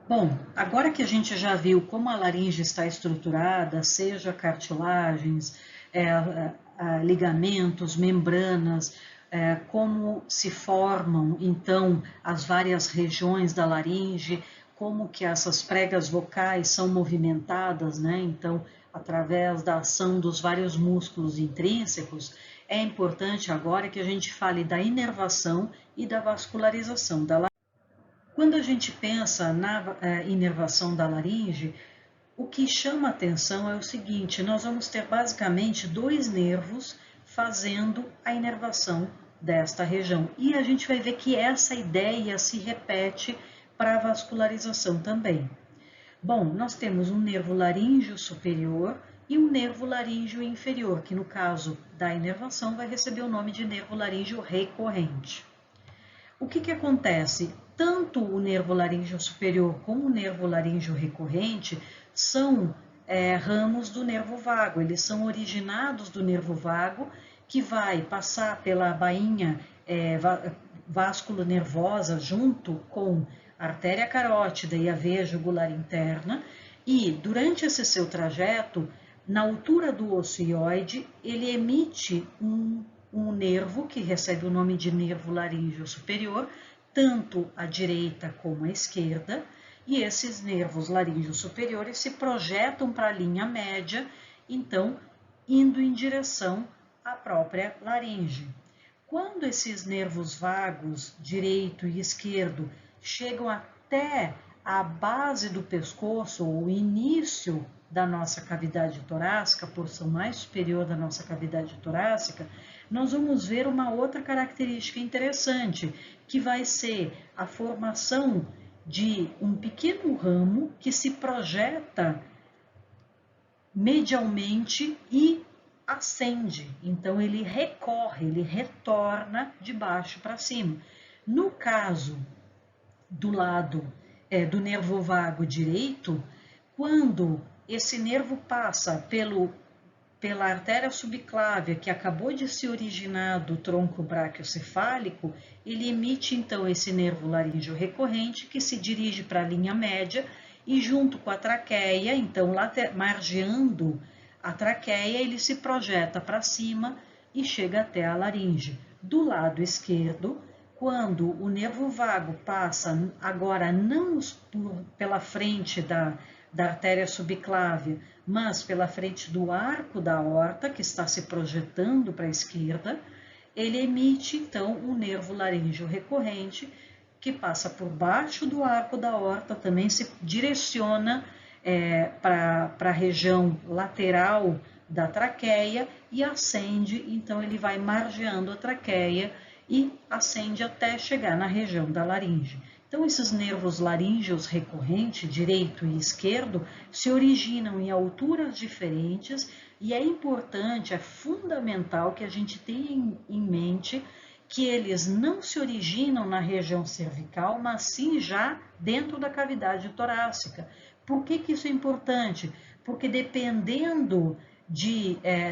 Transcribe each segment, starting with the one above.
Bom, agora que a gente já viu como a laringe está estruturada, seja cartilagens, ligamentos, membranas, como se formam então as várias regiões da laringe, como que essas pregas vocais são movimentadas, né? Então, através da ação dos vários músculos intrínsecos, é importante agora que a gente fale da inervação e da vascularização da laringe. Quando a gente pensa na inervação da laringe, o que chama atenção é o seguinte: nós vamos ter basicamente dois nervos fazendo a inervação desta região. E a gente vai ver que essa ideia se repete para a vascularização também. Bom, nós temos um nervo laríngeo superior e um nervo laríngeo inferior, que no caso da inervação vai receber o nome de nervo laríngeo recorrente. O que acontece? Tanto o nervo laríngeo superior como o nervo laríngeo recorrente são ramos do nervo vago. Eles são originados do nervo vago, que vai passar pela bainha vasculonervosa junto com a artéria carótida e a veia jugular interna, e durante esse seu trajeto, na altura do osso hioide, ele emite um nervo que recebe o nome de nervo laríngeo superior, tanto à direita como à esquerda, e esses nervos laríngeos superiores se projetam para a linha média, então indo em direção à própria laringe. Quando esses nervos vagos, direito e esquerdo, chegam até a base do pescoço, ou o início da nossa cavidade torácica, a porção mais superior da nossa cavidade torácica, nós vamos ver uma outra característica interessante, que vai ser a formação de um pequeno ramo que se projeta medialmente e ascende. Então ele recorre, ele retorna de baixo para cima. No caso do lado do nervo vago direito, quando esse nervo passa pela artéria subclávia que acabou de se originar do tronco braquiocefálico, ele emite então esse nervo laríngeo recorrente que se dirige para a linha média e junto com a traqueia, então margeando a traqueia, ele se projeta para cima e chega até a laringe. Do lado esquerdo, quando o nervo vago passa agora não pela frente da artéria subclávia, mas pela frente do arco da aorta, que está se projetando para a esquerda, ele emite então um nervo laríngeo recorrente, que passa por baixo do arco da aorta, também se direciona para a região lateral da traqueia e ascende, então ele vai margeando a traqueia e ascende até chegar na região da laringe. Então, esses nervos laríngeos recorrentes, direito e esquerdo, se originam em alturas diferentes e é importante, é fundamental que a gente tenha em mente que eles não se originam na região cervical, mas sim já dentro da cavidade torácica. Por que isso é importante? Porque dependendo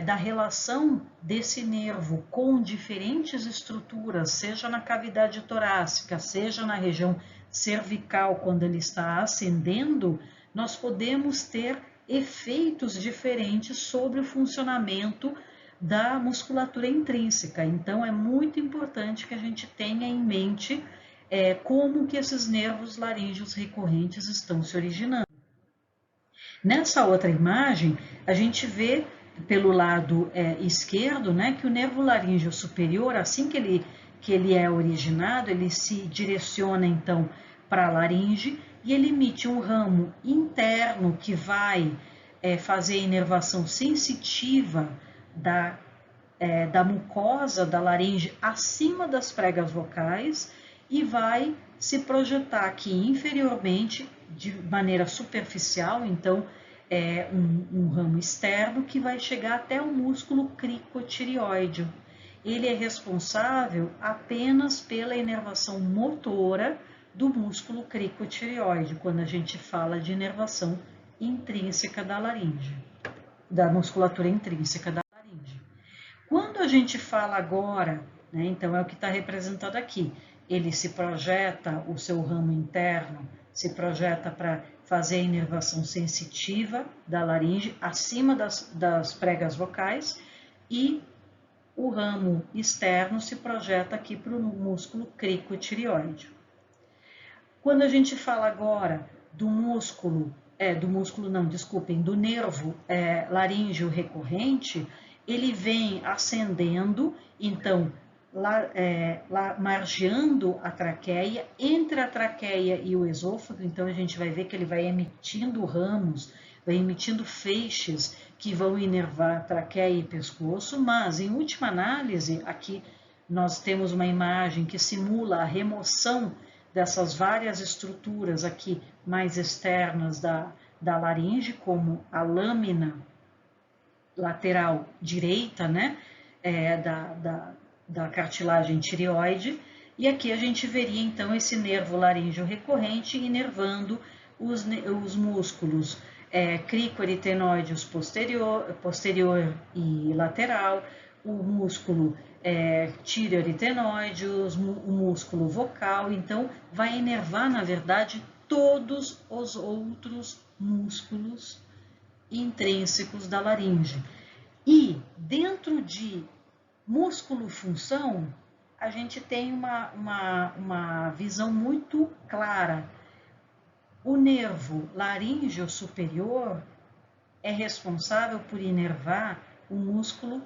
da relação desse nervo com diferentes estruturas, seja na cavidade torácica, seja na região cervical, quando ele está ascendendo, nós podemos ter efeitos diferentes sobre o funcionamento da musculatura intrínseca. Então, é muito importante que a gente tenha em mente como que esses nervos laríngeos recorrentes estão se originando. Nessa outra imagem, a gente vê pelo lado esquerdo, né, que o nervo laríngeo superior, assim que ele é originado, ele se direciona então para a laringe e ele emite um ramo interno que vai fazer a inervação sensitiva da mucosa da laringe acima das pregas vocais e vai se projetar aqui inferiormente de maneira superficial, então um ramo externo que vai chegar até o músculo cricotireoide. Ele é responsável apenas pela inervação motora do músculo cricotireoide, quando a gente fala de inervação intrínseca da laringe, da musculatura intrínseca da laringe. Quando a gente fala agora, né, então é o que está representado aqui, ele se projeta o seu ramo interno se projeta para fazer a inervação sensitiva da laringe acima das pregas vocais, e o ramo externo se projeta aqui para o músculo cricotireoide. Quando a gente fala agora do do nervo laríngeo recorrente, ele vem ascendendo, então, margeando a traqueia, entre a traqueia e o esôfago, então a gente vai ver que ele vai emitindo ramos, vai emitindo feixes que vão inervar traqueia e pescoço, mas em última análise, aqui nós temos uma imagem que simula a remoção dessas várias estruturas aqui mais externas da laringe, como a lâmina lateral direita, né, da cartilagem tireoide, e aqui a gente veria então esse nervo laríngeo recorrente inervando os músculos cricoaritenoides posterior e lateral, o músculo tireoaritenoide, o músculo vocal, então vai inervar, na verdade, todos os outros músculos intrínsecos da laringe. E dentro de músculo-função, a gente tem uma visão muito clara. O nervo laríngeo superior é responsável por inervar o músculo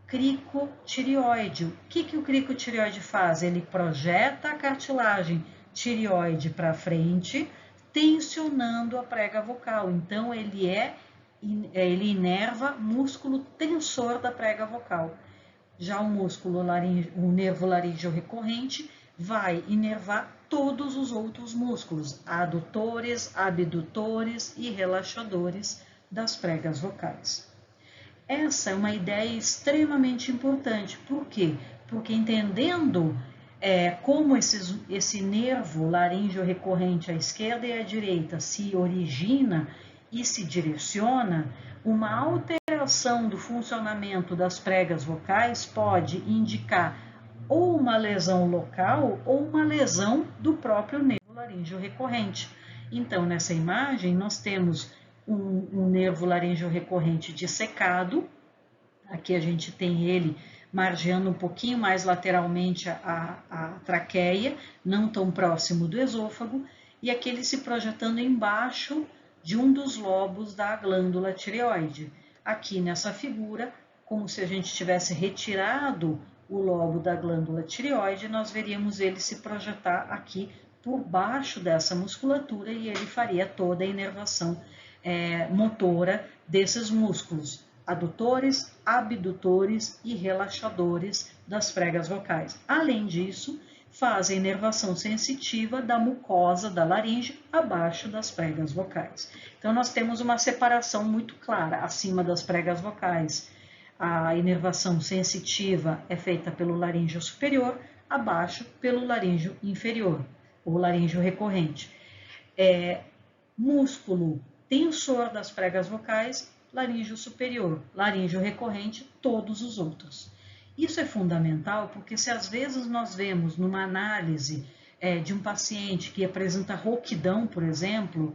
cricotireoide. O que o cricotireoide faz? Ele projeta a cartilagem tireoide para frente, tensionando a prega vocal. Então, ele inerva músculo tensor da prega vocal. Já o nervo laríngeo recorrente vai inervar todos os outros músculos, adutores, abdutores e relaxadores das pregas vocais. Essa é uma ideia extremamente importante. Por quê? Porque entendendo como esse nervo laríngeo recorrente à esquerda e à direita se origina e se direciona, uma alteração do funcionamento das pregas vocais pode indicar ou uma lesão local ou uma lesão do próprio nervo laríngeo recorrente. Então, nessa imagem, nós temos um nervo laríngeo recorrente dissecado. Aqui a gente tem ele margeando um pouquinho mais lateralmente a traqueia, não tão próximo do esôfago, e aqui ele se projetando embaixo de um dos lobos da glândula tireoide. Aqui nessa figura, como se a gente tivesse retirado o lobo da glândula tireoide, nós veríamos ele se projetar aqui por baixo dessa musculatura e ele faria toda a inervação motora desses músculos, adutores, abdutores e relaxadores das pregas vocais. Além disso, faz a inervação sensitiva da mucosa da laringe abaixo das pregas vocais. Então, nós temos uma separação muito clara acima das pregas vocais. A inervação sensitiva é feita pelo laríngeo superior, abaixo pelo laríngeo inferior, ou laríngeo recorrente. Músculo tensor das pregas vocais, laríngeo superior, laríngeo recorrente, todos os outros. Isso é fundamental porque se às vezes nós vemos numa análise de um paciente que apresenta rouquidão, por exemplo,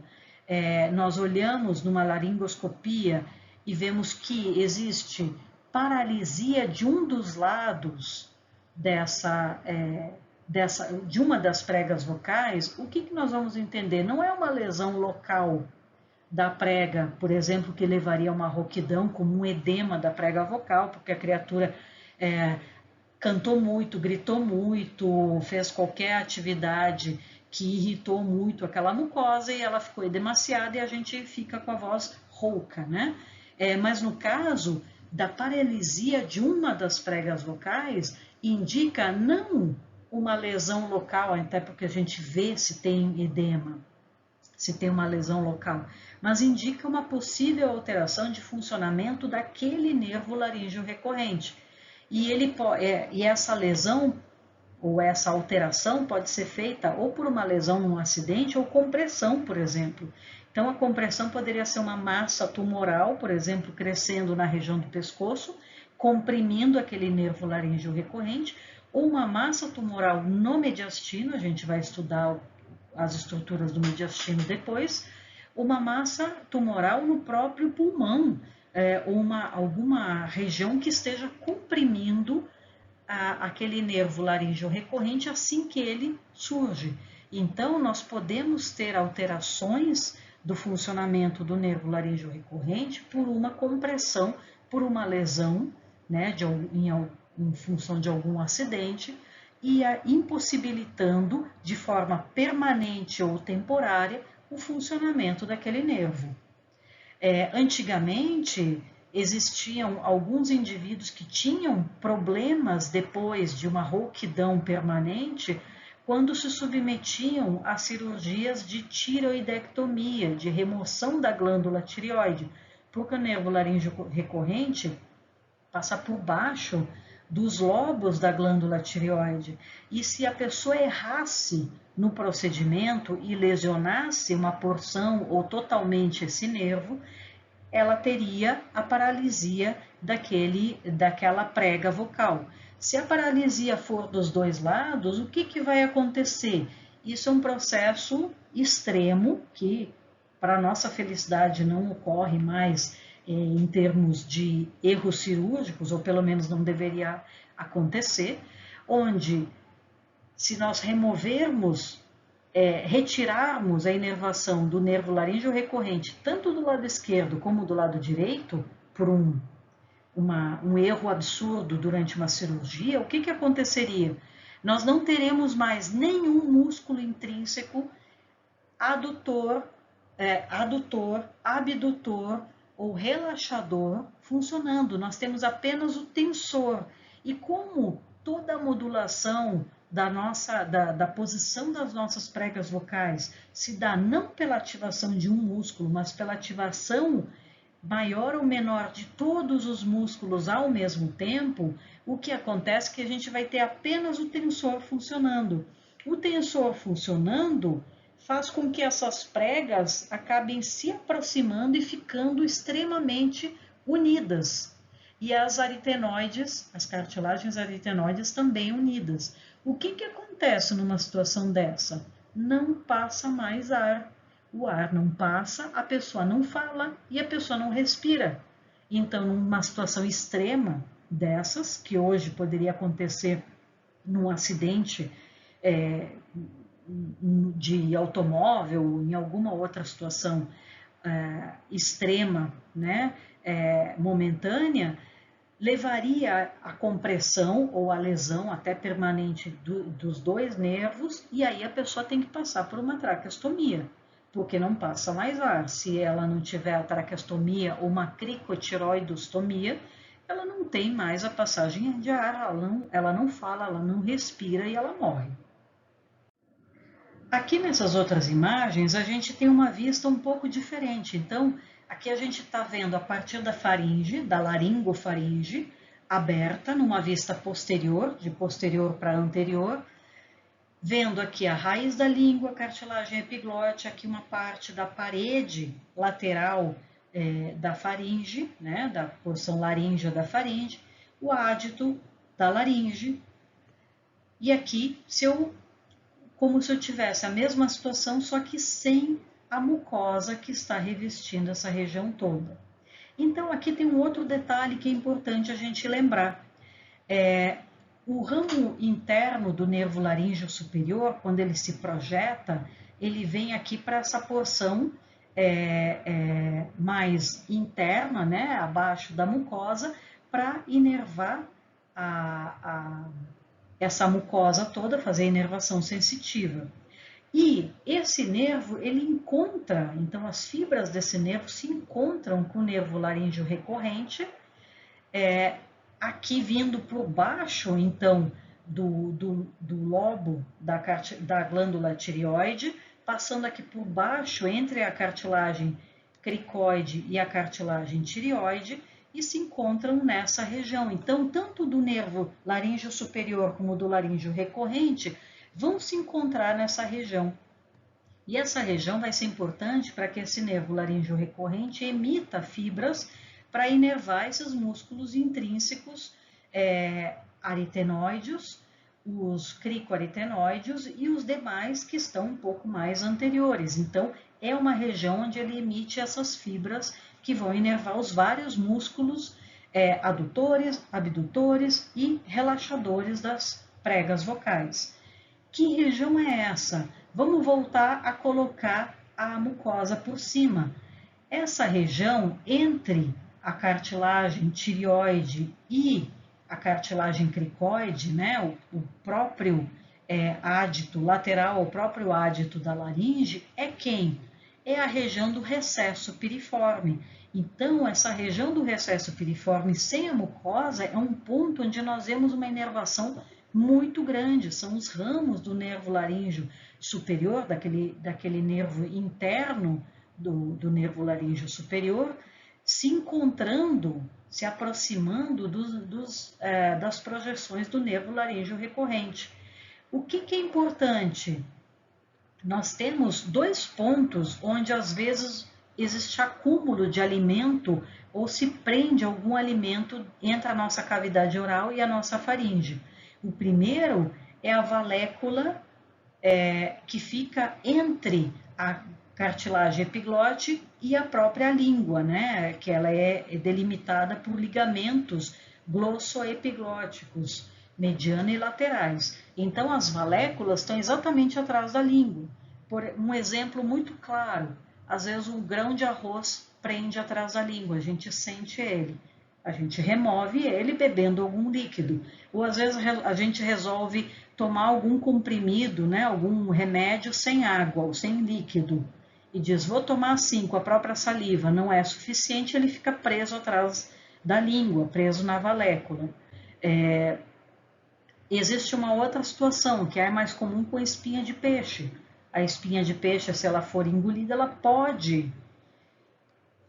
nós olhamos numa laringoscopia e vemos que existe paralisia de um dos lados de uma das pregas vocais, o que nós vamos entender? Não é uma lesão local da prega, por exemplo, que levaria a uma rouquidão, como um edema da prega vocal, porque a criatura cantou muito, gritou muito, fez qualquer atividade que irritou muito aquela mucosa e ela ficou edemaciada e a gente fica com a voz rouca, né? Mas no caso da paralisia de uma das pregas vocais, indica não uma lesão local, até porque a gente vê se tem edema, se tem uma lesão local, mas indica uma possível alteração de funcionamento daquele nervo laríngeo recorrente. E essa lesão ou essa alteração pode ser feita ou por uma lesão num acidente ou compressão, por exemplo. Então, a compressão poderia ser uma massa tumoral, por exemplo, crescendo na região do pescoço, comprimindo aquele nervo laríngeo recorrente, ou uma massa tumoral no mediastino, a gente vai estudar as estruturas do mediastino depois, uma massa tumoral no próprio pulmão, ou alguma região que esteja comprimindo aquele nervo laríngeo recorrente assim que ele surge. Então, nós podemos ter alterações do funcionamento do nervo laríngeo recorrente por uma compressão, por uma lesão, né, em função de algum acidente, e impossibilitando de forma permanente ou temporária o funcionamento daquele nervo. Antigamente, existiam alguns indivíduos que tinham problemas depois de uma rouquidão permanente quando se submetiam a cirurgias de tireoidectomia, de remoção da glândula tireoide, porque o nervo laríngeo recorrente passa por baixo dos lobos da glândula tireoide. E se a pessoa errasse no procedimento e lesionasse uma porção ou totalmente esse nervo, ela teria a paralisia daquela prega vocal. Se a paralisia for dos dois lados, o que vai acontecer? Isso é um processo extremo que, para nossa felicidade, não ocorre mais em termos de erros cirúrgicos, ou pelo menos não deveria acontecer, onde se nós retirarmos a inervação do nervo laríngeo recorrente, tanto do lado esquerdo como do lado direito, por um erro absurdo durante uma cirurgia, o que aconteceria? Nós não teremos mais nenhum músculo intrínseco adutor, abdutor ou relaxador funcionando. Nós temos apenas o tensor. E como toda a modulação da posição das nossas pregas vocais se dá não pela ativação de um músculo, mas pela ativação maior ou menor de todos os músculos ao mesmo tempo, o que acontece é que a gente vai ter apenas o tensor funcionando. O tensor funcionando faz com que essas pregas acabem se aproximando e ficando extremamente unidas. E as aritenoides, as cartilagens aritenoides também unidas. O que acontece numa situação dessa? Não passa mais ar. O ar não passa, a pessoa não fala e a pessoa não respira. Então, numa situação extrema dessas, que hoje poderia acontecer num acidente de automóvel, em alguma outra situação extrema, né, momentânea, levaria a compressão ou a lesão até permanente dos dois nervos, e aí a pessoa tem que passar por uma traqueostomia, porque não passa mais ar. Se ela não tiver a traqueostomia ou uma cricotiroidostomia, ela não tem mais a passagem de ar, ela não fala, ela não respira e ela morre. Aqui nessas outras imagens, a gente tem uma vista um pouco diferente. Então, aqui a gente está vendo a partir da faringe, da laringofaringe, aberta numa vista posterior, de posterior para anterior, vendo aqui a raiz da língua, a cartilagem epiglote, aqui uma parte da parede lateral da faringe, né, da porção laríngea da faringe, o ádito da laringe, e aqui como se eu tivesse a mesma situação, só que sem a mucosa que está revestindo essa região toda. Então, aqui tem um outro detalhe que é importante a gente lembrar. O ramo interno do nervo laríngeo superior, quando ele se projeta, ele vem aqui para essa porção mais interna, né, abaixo da mucosa, para inervar essa mucosa toda, fazer a inervação sensitiva. E esse nervo, ele encontra, então as fibras desse nervo se encontram com o nervo laríngeo recorrente, aqui vindo por baixo, então, do lobo da glândula tireoide, passando aqui por baixo, entre a cartilagem cricoide e a cartilagem tireoide, e se encontram nessa região. Então, tanto do nervo laríngeo superior como do laríngeo recorrente vão se encontrar nessa região. E essa região vai ser importante para que esse nervo laríngeo recorrente emita fibras para inervar esses músculos intrínsecos aritenoides, os cricoaritenoides e os demais que estão um pouco mais anteriores. Então, é uma região onde ele emite essas fibras que vão inervar os vários músculos adutores, abdutores e relaxadores das pregas vocais. Que região é essa? Vamos voltar a colocar a mucosa por cima. Essa região entre a cartilagem tireoide e a cartilagem cricoide, né, o próprio ádito lateral, o próprio ádito da laringe, é quem? É a região do recesso piriforme. Então, essa região do recesso piriforme sem a mucosa é um ponto onde nós vemos uma inervação muito grande. São os ramos do nervo laríngeo superior, daquele nervo interno do nervo laríngeo superior, se encontrando, se aproximando das projeções do nervo laríngeo recorrente. O que é importante? Nós temos dois pontos onde às vezes existe acúmulo de alimento ou se prende algum alimento entre a nossa cavidade oral e a nossa faringe. O primeiro é a valécula que fica entre a cartilagem epiglote e a própria língua, né? Que ela é delimitada por ligamentos glossoepiglóticos, mediana e laterais. Então, as valéculas estão exatamente atrás da língua. Por um exemplo muito claro, às vezes um grão de arroz prende atrás da língua, a gente sente ele. A gente remove ele bebendo algum líquido. Ou às vezes a gente resolve tomar algum comprimido, né, algum remédio sem água ou sem líquido. E diz, vou tomar assim, com a própria saliva. Não é suficiente, ele fica preso atrás da língua, preso na valécula. Existe uma outra situação, que é mais comum com a espinha de peixe. A espinha de peixe, se ela for engolida, ela pode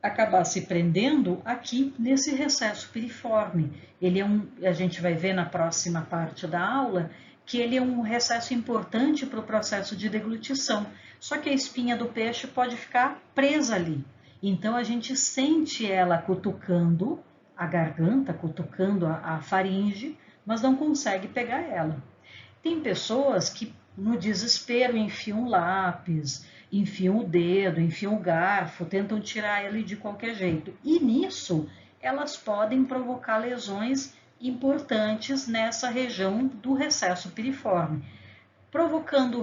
acabar se prendendo aqui nesse recesso piriforme. Ele a gente vai ver na próxima parte da aula, que ele é um recesso importante para o processo de deglutição. Só que a espinha do peixe pode ficar presa ali. Então a gente sente ela cutucando a garganta, cutucando a faringe, mas não consegue pegar ela. Tem pessoas que no desespero enfiam lápis, enfiam o dedo, enfiam o garfo, tentam tirar ele de qualquer jeito. E nisso elas podem provocar lesões importantes nessa região do recesso piriforme, provocando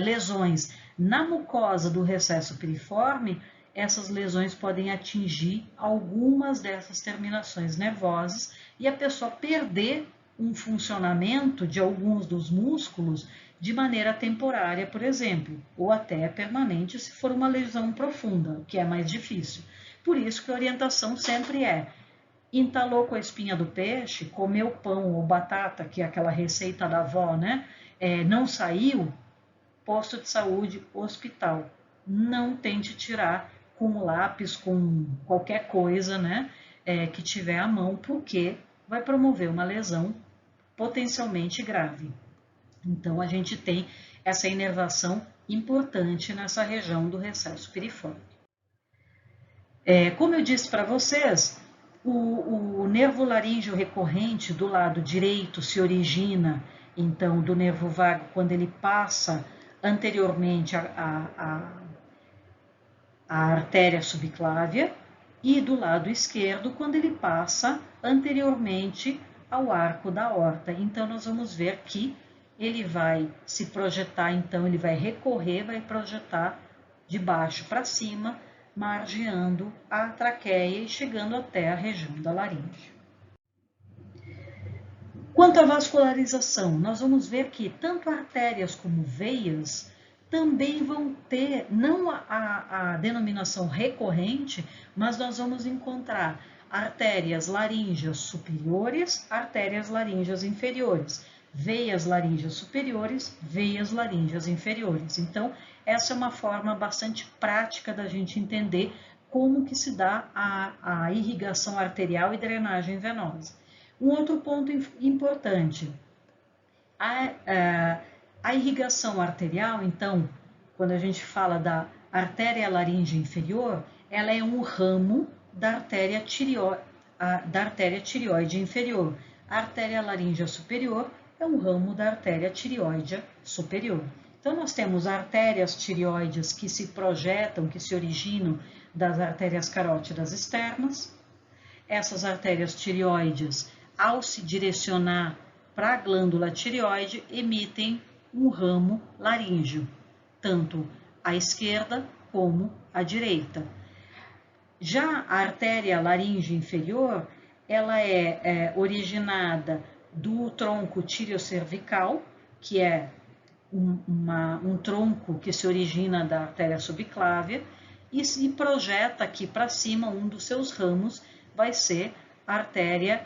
lesões na mucosa do recesso piriforme. Essas lesões podem atingir algumas dessas terminações nervosas e a pessoa perder um funcionamento de alguns dos músculos de maneira temporária, por exemplo, ou até permanente se for uma lesão profunda, o que é mais difícil. Por isso que a orientação sempre entalou com a espinha do peixe, comeu pão ou batata, que é aquela receita da avó, né? Não saiu, posto de saúde, hospital. Não tente tirar com lápis, com qualquer coisa, né? Que tiver à mão, porque vai promover uma lesão potencialmente grave. Então, a gente tem essa inervação importante nessa região do recesso piriforme. Como eu disse para vocês, o nervo laríngeo recorrente do lado direito se origina, então, do nervo vago quando ele passa anteriormente à artéria subclávia, e do lado esquerdo quando ele passa anteriormente ao arco da aorta. Então, nós vamos ver que ele vai se projetar, então ele vai recorrer, vai projetar de baixo para cima, margeando a traqueia e chegando até a região da laringe. Quanto à vascularização, nós vamos ver que tanto artérias como veias também vão ter, não a denominação recorrente, mas nós vamos encontrar artérias laríngeas superiores, artérias laríngeas inferiores, veias laríngeas superiores, veias laríngeas inferiores. Então, essa é uma forma bastante prática da gente entender como que se dá a irrigação arterial e drenagem venosa. Um outro ponto importante, a irrigação arterial, então, quando a gente fala da artéria laríngea inferior, ela é um ramo da artéria tireoide inferior. A artéria laríngea superior é um ramo da artéria tireoide superior. Então, nós temos artérias tireoides que se projetam, que se originam das artérias carótidas externas. Essas artérias tireoides, ao se direcionar para a glândula tireoide, emitem um ramo laríngeo, tanto à esquerda como à direita. Já a artéria laríngea inferior, ela é originada do tronco tireocervical, que é um tronco que se origina da artéria subclávia, e se projeta aqui para cima, um dos seus ramos vai ser a artéria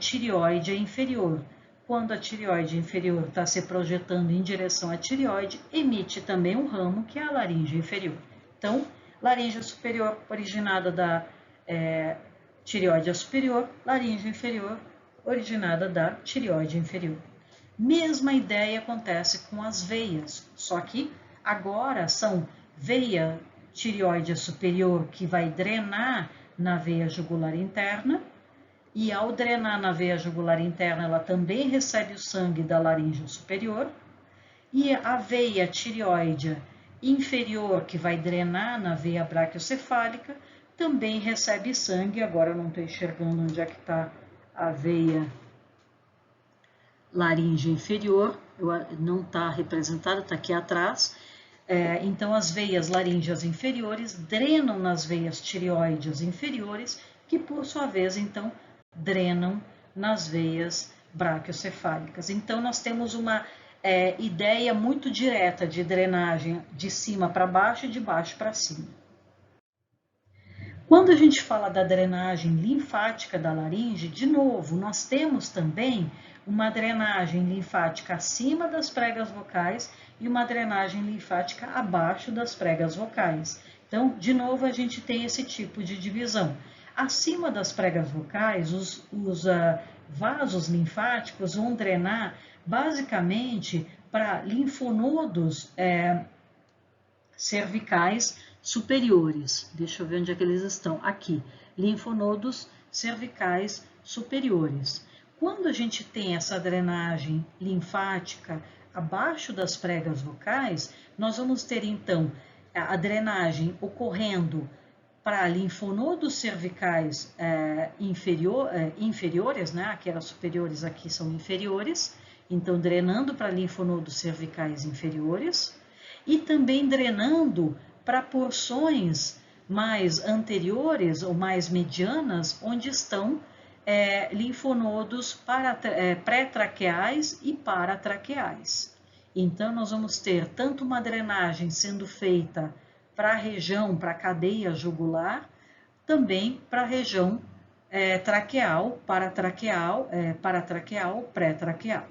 tireoide inferior. Quando a tireoide inferior está se projetando em direção à tireoide, emite também um ramo, que é a laringe inferior. Então, laringe superior, originada da tireoide superior, laringe inferior, originada da tireoide inferior. Mesma ideia acontece com as veias, só que agora são veia tireoide superior, que vai drenar na veia jugular interna, e ao drenar na veia jugular interna, ela também recebe o sangue da laringe superior, e a veia tireoide inferior, que vai drenar na veia braquiocefálica, também recebe sangue. Agora eu não estou enxergando onde é que está a veia laringe inferior, não está representada, está aqui atrás. Então, as veias laríngeas inferiores drenam nas veias tireoides inferiores, que por sua vez, então, drenam nas veias braquiocefálicas. Então, nós temos uma ideia muito direta de drenagem de cima para baixo e de baixo para cima. Quando a gente fala da drenagem linfática da laringe, de novo, nós temos também uma drenagem linfática acima das pregas vocais e uma drenagem linfática abaixo das pregas vocais. Então, de novo, a gente tem esse tipo de divisão. Acima das pregas vocais, os vasos linfáticos vão drenar basicamente para linfonodos cervicais superiores. Deixa eu ver onde é que eles estão. Aqui, linfonodos cervicais superiores. Quando a gente tem essa drenagem linfática abaixo das pregas vocais, nós vamos ter então a drenagem ocorrendo para linfonodos cervicais inferiores, né? Aquelas superiores aqui são inferiores, então drenando para linfonodos cervicais inferiores, e também drenando para porções mais anteriores ou mais medianas, onde estão linfonodos pré-traqueais e paratraqueais. Então, nós vamos ter tanto uma drenagem sendo feita para a região, para a cadeia jugular, também para a região traqueal, paratraqueal, pré-traqueal.